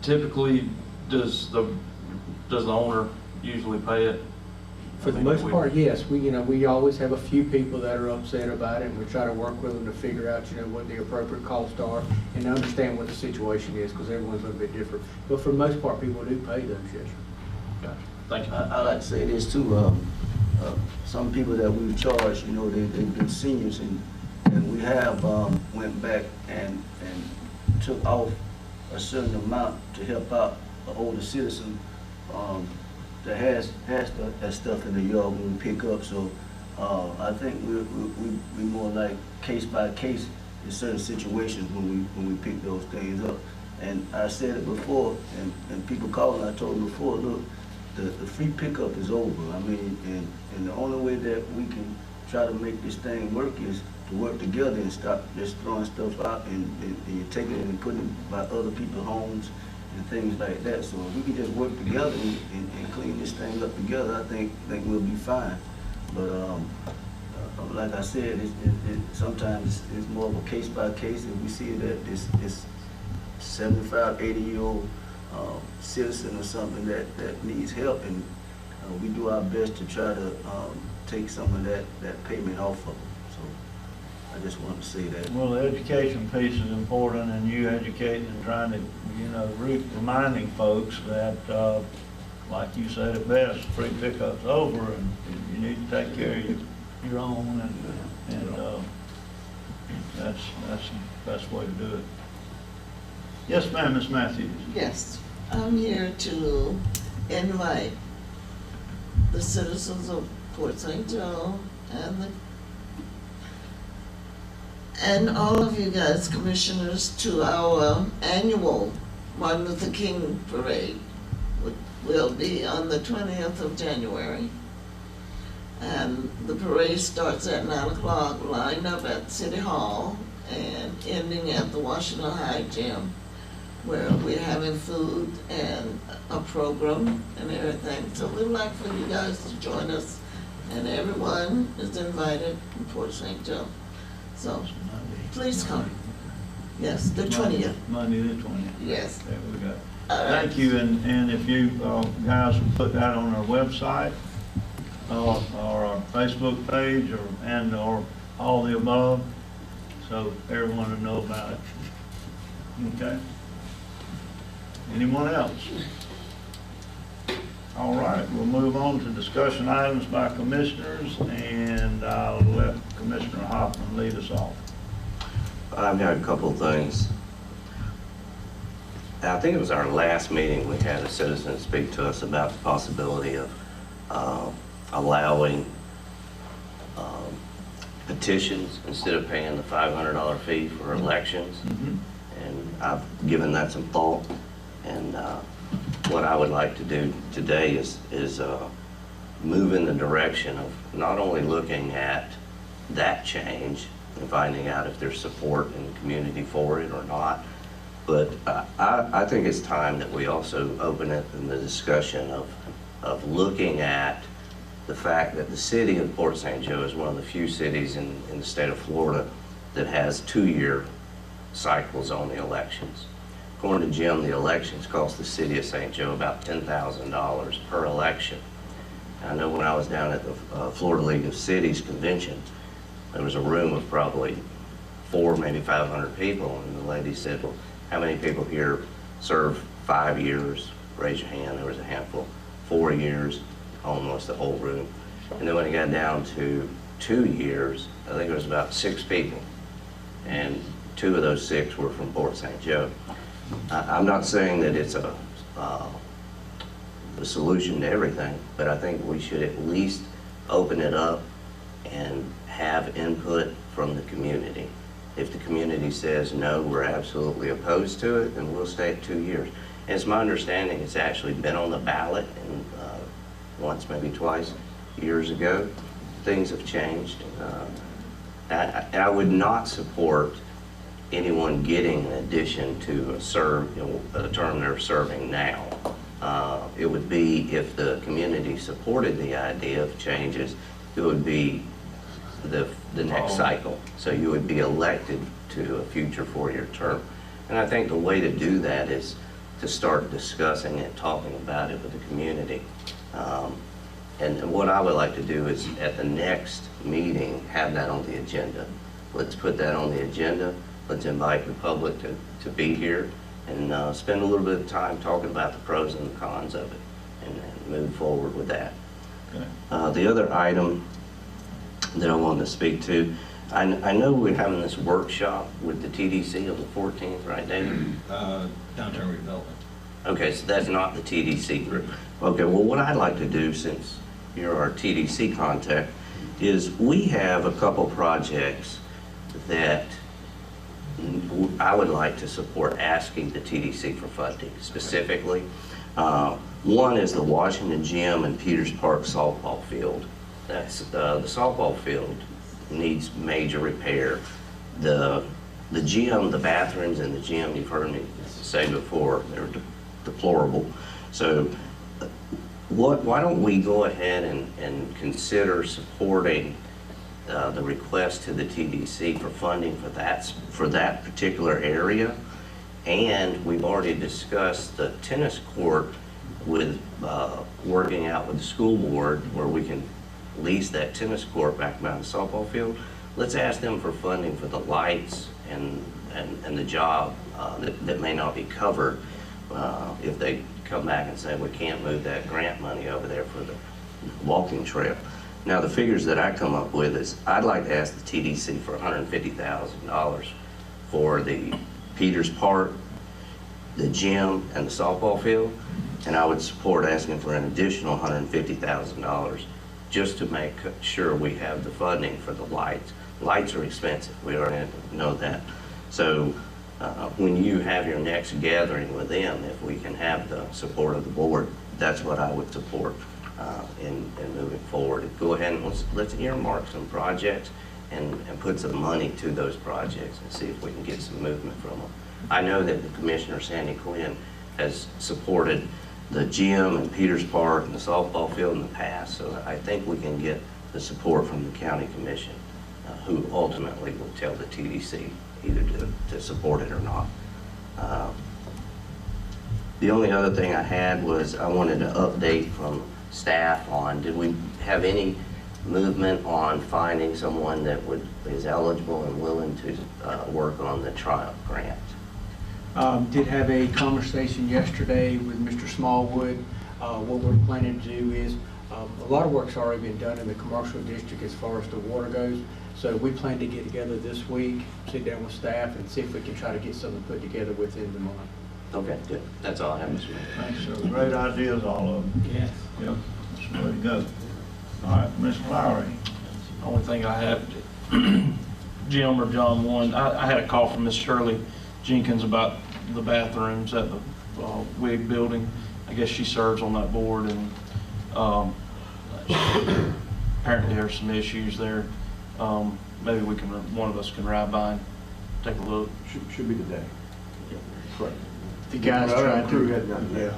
F: Typically, does the owner usually pay it?
G: For the most part, yes. We always have a few people that are upset about it, and we try to work with them to figure out, what the appropriate costs are and to understand what the situation is, because everyone's a little bit different. But for the most part, people do pay those, yes, sir.
F: Gotcha. Thank you.
I: I like to say this too, some people that we've charged, they've been seniors, and we have went back and took off a certain amount to help out an older citizen that has that stuff in the yard when we pick up. So I think we more like case by case in certain situations when we pick those things up. And I said it before, and people called, and I told them before, look, the free pickup is over. I mean, and the only way that we can try to make this thing work is to work together and stop just throwing stuff out and you're taking it and putting it by other people's homes and things like that. So if we can just work together and clean this thing up together, I think we'll be fine. But like I said, sometimes it's more of a case by case. If we see that this 75, 80-year-old citizen or something that needs help, and we do our best to try to take some of that payment off of them. So I just wanted to say that.
A: Well, the education piece is important, and you educating and trying to, reminding folks that, like you said it best, free pickup's over, and you need to take care of your own, and that's the best way to do it. Yes, ma'am, Ms. Matthews.
Q: Yes, I'm here to invite the citizens of Port St. Joe and all of you guys, commissioners, to our annual Martin Luther King parade, which will be on the 20th of January. And the parade starts at 9 o'clock, lined up at City Hall and ending at the Washington High Gym, where we're having food and a program and everything. So we'd like for you guys to join us, and everyone is invited in Port St. Joe. So please come. Yes, the 20th.
A: Monday the 20th.
Q: Yes.
A: There we go. Thank you, and if you guys will put that on our website, or our Facebook page, or all the above, so everyone will know about it. Okay? Anyone else? All right, we'll move on to discussion items by commissioners, and I'll let Commissioner Hoffman lead us off.
N: I've got a couple of things. I think it was our last meeting, we had a citizen speak to us about the possibility of allowing petitions instead of paying the $500 fee for elections. And I've given that some thought. And what I would like to do today is move in the direction of not only looking at that change and finding out if there's support in the community for it or not, but I think it's time that we also open it in the discussion of looking at the fact that the city of Port St. Joe is one of the few cities in the state of Florida that has 2-year cycles on the elections. According to Jim, the elections cost the city of St. Joe about $10,000 per election. I know when I was down at the Florida League of Cities convention, there was a room of probably 400, maybe 500 people, and the lady said, well, how many people here serve 5 years? Raise your hand. There was a handful. 4 years, almost the whole room. And then when it got down to 2 years, I think there was about 6 people, and 2 of those 6 were from Port St. Joe. I'm not saying that it's a solution to everything, but I think we should at least open it up and have input from the community. If the community says, no, we're absolutely opposed to it, then we'll stay at 2 years. And it's my understanding it's actually been on the ballot and once, maybe twice, years ago. Things have changed. I would not support anyone getting an addition to a term they're serving now. It would be, if the community supported the idea of changes, it would be the next cycle. So you would be elected to a future 4-year term. And I think the way to do that is to start discussing it, talking about it with the community. And what I would like to do is, at the next meeting, have that on the agenda. Let's put that on the agenda. Let's invite the public to be here and spend a little bit of time talking about the pros and the cons of it, and move forward with that. Okay. The other item that I wanted to speak to, I know we're having this workshop with the TDC on the 14th, right, David?
E: Downtown redevelopment.
N: Okay, so that's not the TDC group. Okay, well, what I'd like to do, since you're our TDC contact, is we have a couple projects that I would like to support asking the TDC for funding specifically. One is the Washington Gym and Peters Park softball field. That's the softball field needs major repair. The gym, the bathrooms in the gym, you've heard me say before, deplorable. So why don't we go ahead and consider supporting the request to the TDC for funding for that particular area? And we've already discussed the tennis court with working out with the school board where we can lease that tennis court back behind the softball field. Let's ask them for funding for the lights and the job that may not be covered if they come back and say we can't move that grant money over there for the walking trail. Now the figures that I come up with is I'd like to ask the TDC for $150,000 for the Peters Park, the gym, and the softball field, and I would support asking for an additional $150,000 just to make sure we have the funding for the lights. Lights are expensive, we already know that. So when you have your next gathering with them, if we can have the support of the board, that's what I would support in moving forward. Go ahead and let's earmark some projects and put some money to those projects and see if we can get some movement from them. I know that the Commissioner Sandy Quinn has supported the gym and Peters Park and the softball field in the past, so I think we can get the support from the County Commission, who ultimately will tell the TDC either to support it or not. The only other thing I had was I wanted to update from staff on, did we have any movement on finding someone that is eligible and willing to work on the Triumph grant?
G: Did have a conversation yesterday with Mr. Smallwood. What we're planning to do is, a lot of work's already been done in the commercial district as far as the water goes. So we plan to get together this week, sit down with staff and see if we can try to get something put together within the month.
N: Okay, good. That's all I have, Mr. Mayor.
A: Thanks, sir. Great ideas, all of them.
C: Yes.
A: Yep, that's the way to go. All right, Ms. Lowry.
F: Only thing I have, Jim or John, I had a call from Miss Shirley Jenkins about the bathrooms at the WIG building. I guess she serves on that board, and apparently there's some issues there. Maybe one of us can ride by and take a look.
J: Should be today. Correct.
G: The guys tried to,
J: yeah.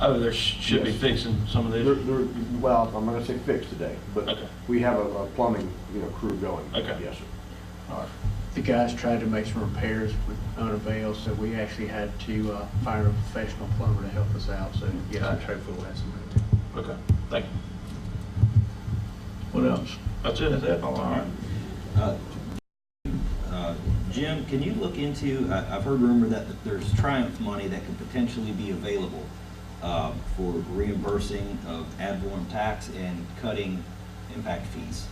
F: Oh, there should be fixing some of this.
J: Well, I'm not gonna say fixed today, but
F: Okay.
J: we have a plumbing, crew going.
F: Okay.
J: Yes, sir.
F: All right.
G: the guys tried to make some repairs with unavail, so we actually had to find a professional plumber to help us out. So yes, I hopefully we'll have some.
F: Okay, thank you.
A: What else?
F: That's it.
A: That's it? All right.
E: Jim, can you look into, I've heard rumor that there's Triumph money that could potentially be available for reimbursing of ad valorem tax and cutting impact fees,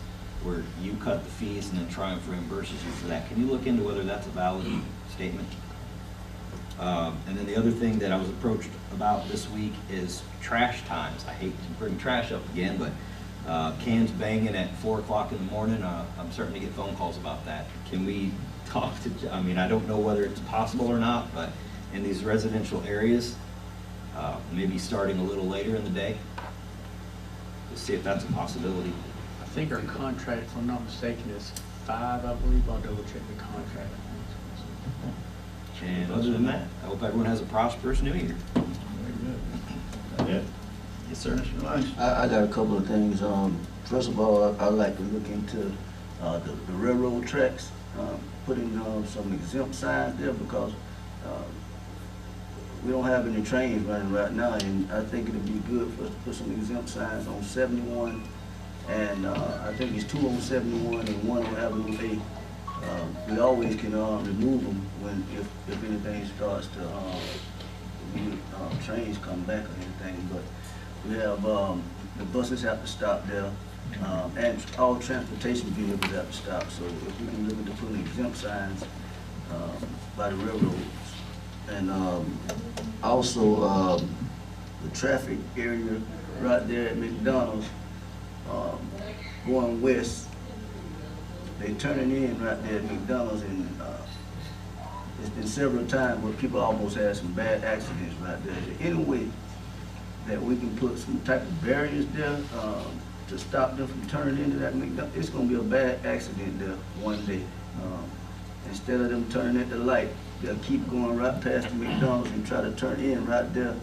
E: where you cut the fees and then Triumph reimburses you for that. Can you look into whether that's a valid statement? And then the other thing that I was approached about this week is trash times. I hate to bring trash up again, but cans banging at 4 o'clock in the morning, I'm starting to get phone calls about that. Can we talk to, I mean, I don't know whether it's possible or not, but in these residential areas, maybe starting a little later in the day, to see if that's a possibility.
G: I think our contract, if I'm not mistaken, is 5, I believe. I'll double check the contract.
E: And other than that, I hope everyone has a prosperous new year.
A: Very good. That it?
E: Yes, sir.
A: Mr. Langston?
I: I got a couple of things. First of all, I'd like to look into the railroad tracks, putting some exempt signs there because we don't have any trains running right now, and I think it'd be good for us to put some exempt signs on 71, and I think it's 2 on 71 and 1 on Avenue A. We always can remove them when if anything starts to trains come back or anything, but we have the buses have to stop there, and all transportation vehicles have to stop. So if we can look into putting exempt signs by the railroads, and also the traffic area right there at McDonald's going west. They turning in right there at McDonald's, and it's been several times where people almost had some bad accidents right there. Is there any way that we can put some type of barriers there to stop them from turning into that McDonald's? It's going to be a bad accident there one day. instead of them turning at the light, they'll keep going right past the McDonald's and try to turn in right there.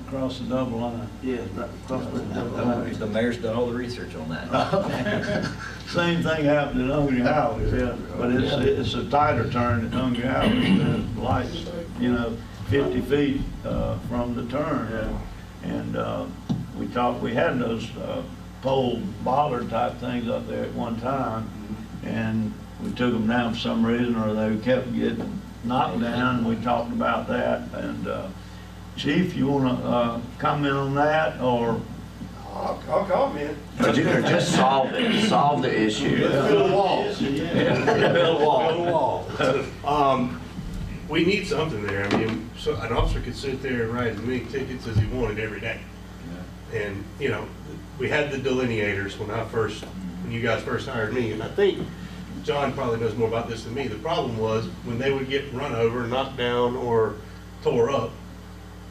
A: Across the double line.
I: Yeah, right across the double line.
E: The mayor's done all the research on that.
A: Same thing happened at Hungry Howie's, yeah, but it's a tighter turn at Hungry Howie's. The lights, 50 feet from the turn. And we had those pole bollard type things up there at one time, and we took them down for some reason, or they kept getting knocked down, and we talked about that. And Chief, you want to comment on that, or?
B: I'll comment.
N: Or just solve the issue.
B: Build a wall.
N: Build a wall.
B: Build a wall. We need something there. I mean, so an officer could sit there and write as many tickets as he wanted every day. And, we had the delineators when you guys first hired me, and I think John probably knows more about this than me. The problem was when they would get run over, knocked down, or tore up,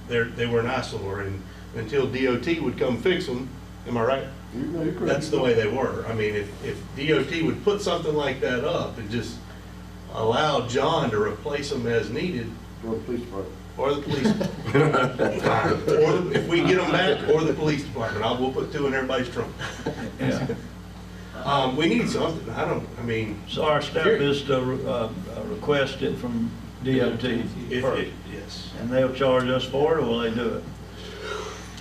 B: they were an eyesore, and until DOT would come fix them, am I right? That's the way they were. I mean, if DOT would put something like that up and just allow John to replace them as needed.
J: Or the police department.
B: Or the police department. Or if we get them back, or the police department. We'll put 2 in everybody's trunk.
A: Yeah.
B: We need something.
A: So our step is to request it from DOT first.
B: Yes.
A: And they'll charge us for it, or will they do it?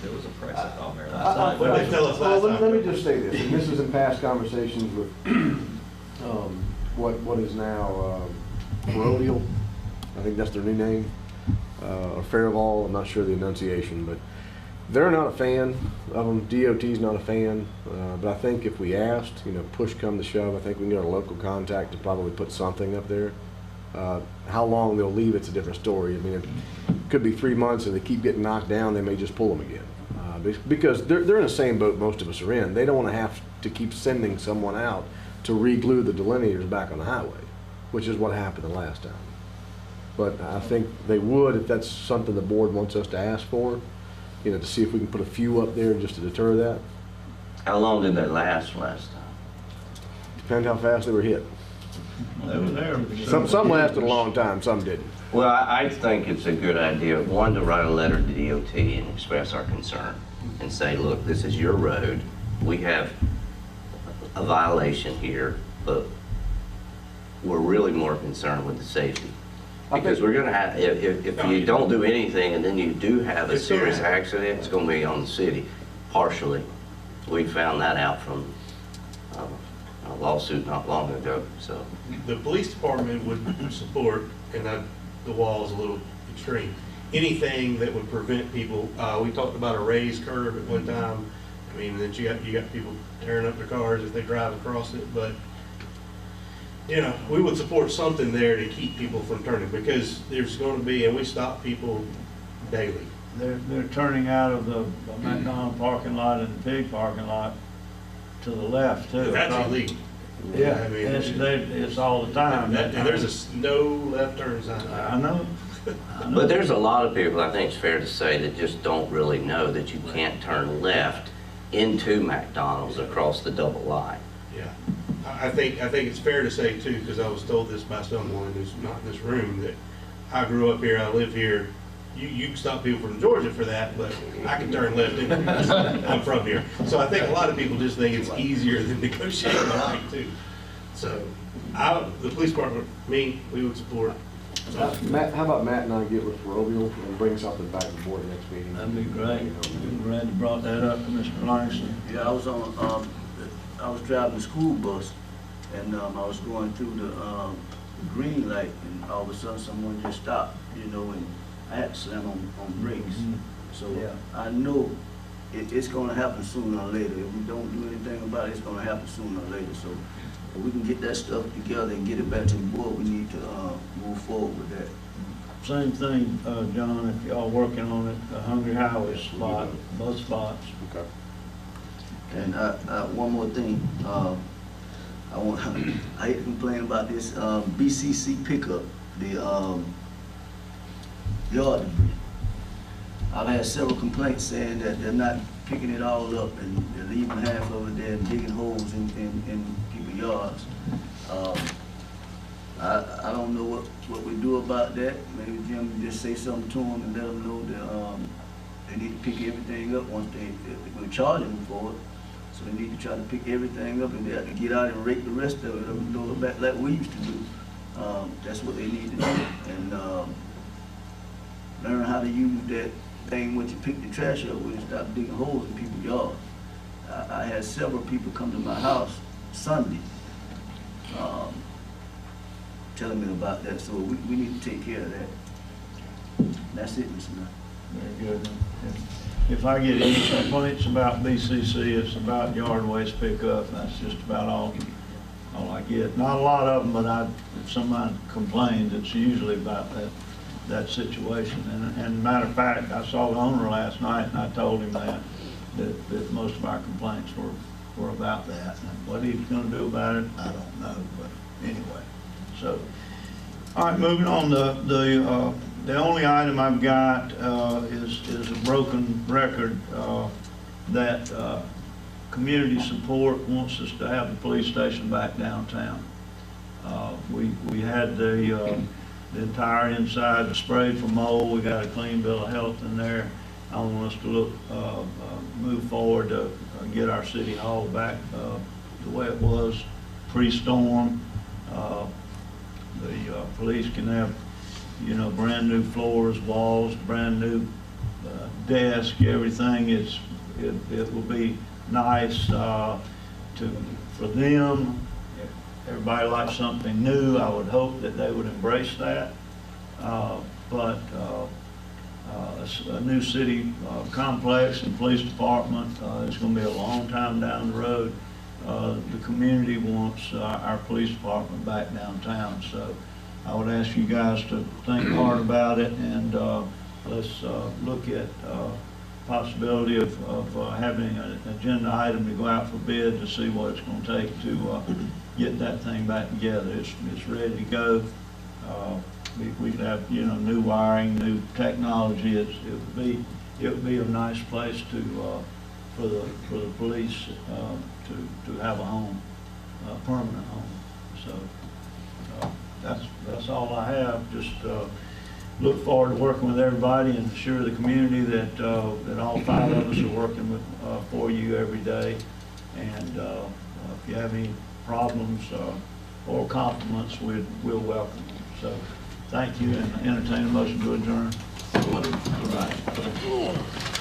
E: There was a price I thought there last time.
B: What did they tell us last time?
J: Let me just say this, and this is in past conversations with what is now Paroleal, I think that's their new name, or Faribault, I'm not sure the enunciation, but they're not a fan of them. DOT's not a fan, but I think if we asked, push come to shove, I think we can get our local contact to probably put something up there. How long they'll leave, it's a different story. I mean, it could be 3 months and they keep getting knocked down, they may just pull them again. Because they're in the same boat most of us are in. They don't want to have to keep sending someone out to re-glue the delineators back on the highway, which is what happened the last time. But I think they would, if that's something the board wants us to ask for, to see if we can put a few up there just to deter that.
N: How long did they last time?
J: Depends how fast they were hit.
A: They were there.
J: Some lasted a long time, some didn't.
N: Well, I think it's a good idea, one, to write a letter to DOT and express our concern and say, look, this is your road. We have a violation here, but we're really more concerned with the safety. Because we're gonna have, if you don't do anything and then you do have a serious accident, it's gonna be on the city, partially. We found that out from a lawsuit not long ago, so.
B: The police department would support, and the wall is a little extreme, anything that would prevent people. We talked about a raised curb at one time. I mean, then you got people tearing up their cars if they drive across it, but we would support something there to keep people from turning, because there's going to be, and we stop people daily.
A: They're turning out of the McDonald's parking lot and the pig parking lot to the left too.
B: That's illegal.
A: Yeah,
B: I mean,
A: it's all the time.
B: And there's no left turn sign.
A: I know.
N: But there's a lot of people, I think it's fair to say, that just don't really know that you can't turn left into McDonald's across the double line.
B: Yeah, I think it's fair to say too, because I was told this by someone who's not in this room, that I grew up here, I live here. You can stop people from Georgia for that, but I can turn left in. I'm from here. So I think a lot of people just think it's easier than negotiating the light too. So the police department, we would support.
J: Matt, how about Matt and I get with Robiel and bring something back to the board next meeting?
A: That'd be great. I'm glad you brought that up, Mr. Langston.
I: Yeah, I was driving the school bus, and I was going through the green light, and all of a sudden someone just stopped, and I had to slam on brakes.
A: Mm-hmm.
I: So I know it's going to happen sooner or later. If we don't do anything about it, it's going to happen sooner or later. So if we can get that stuff together and get it back to the board, we need to move forward with that.
A: Same thing, John, if y'all working on it, the Hungry Howie's spot, both spots.
J: Okay.
I: And one more thing, I hate to complain about this BCC pickup, the yard debris. I've had several complaints saying that they're not picking it all up and they're leaving half of it there and digging holes in people's yards. I don't know what we do about that. Maybe Jim just say something to them and let them know that, they need to pick everything up once we're charging them for it. So they need to try to pick everything up and they have to get out and rake the rest of it up and throw it back like we used to do. That's what they need to do. And, learn how to use that thing when you pick the trash up with and stop digging holes in people's yards. I had several people come to my house Sunday, telling me about that, so we need to take care of that. That's it, Mr. Mayor.
A: Very good. If I get any complaints about BCC, it's about yard waste pickup. That's just about all I get. Not a lot of them, but if somebody complains, it's usually about that situation. And matter of fact, I saw the owner last night, and I told him that most of our complaints were about that. And what he's going to do about it, I don't know. But anyway, so all right, moving on. The only item I've got is a broken record that community support wants us to have the police station back downtown. We had the entire inside sprayed for mold. We got a clean bill of health in there. I want us to move forward to get our city hall back the way it was pre-storm. The police can have, brand new floors, walls, brand new desk, everything. It will be nice for them. Everybody likes something new. I would hope that they would embrace that. But a new city complex and police department is going to be a long time down the road. The community wants our police department back downtown. So I would ask you guys to think hard about it, and let's look at possibility of having an agenda item to go out for bid to see what it's going to take to get that thing back together. It's ready to go. We could have new wiring, new technology. It would be a nice place for the police to have a home, a permanent home. So that's all I have. Just look forward to working with everybody and assure the community that all five of us are working for you every day. And if you have any problems or compliments, we'll welcome them. So thank you, and entertain a motion to adjourn. All right.